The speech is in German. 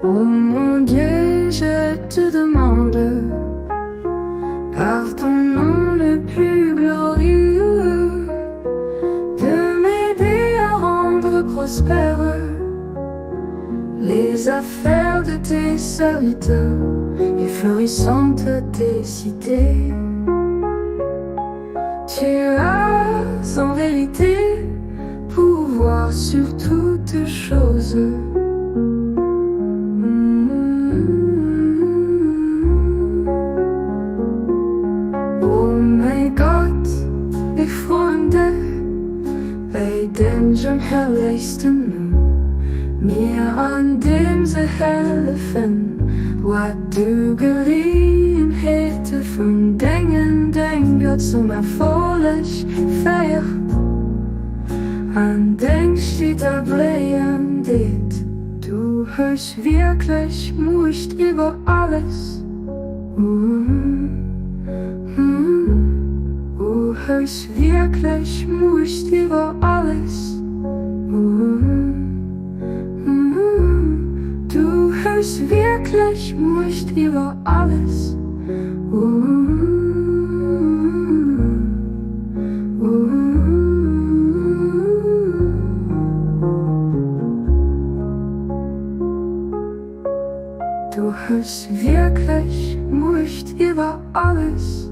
Oh mon Dieu, je te demande, par ton nom le plus glorieux, de m'aider à rendre prospères les affaires de tes serviteurs et florissantes tes cités. Tu as en vérité pouvoir sur toutes choses. Oh mein Gott, ich froen, bei Dengem herrlechsten mir an dem ze hëllefen, wat du geliehen hätte von Dengen Dénger zum Erfolleg féiert. An Deng Stied erbléien deet, du hues wierklech Muecht iwwer alles. Du hues wierklech Muecht iwwer alles. Du hues wierklech Muecht iwwer alles. Du hues wierklech Muecht iwwer alles.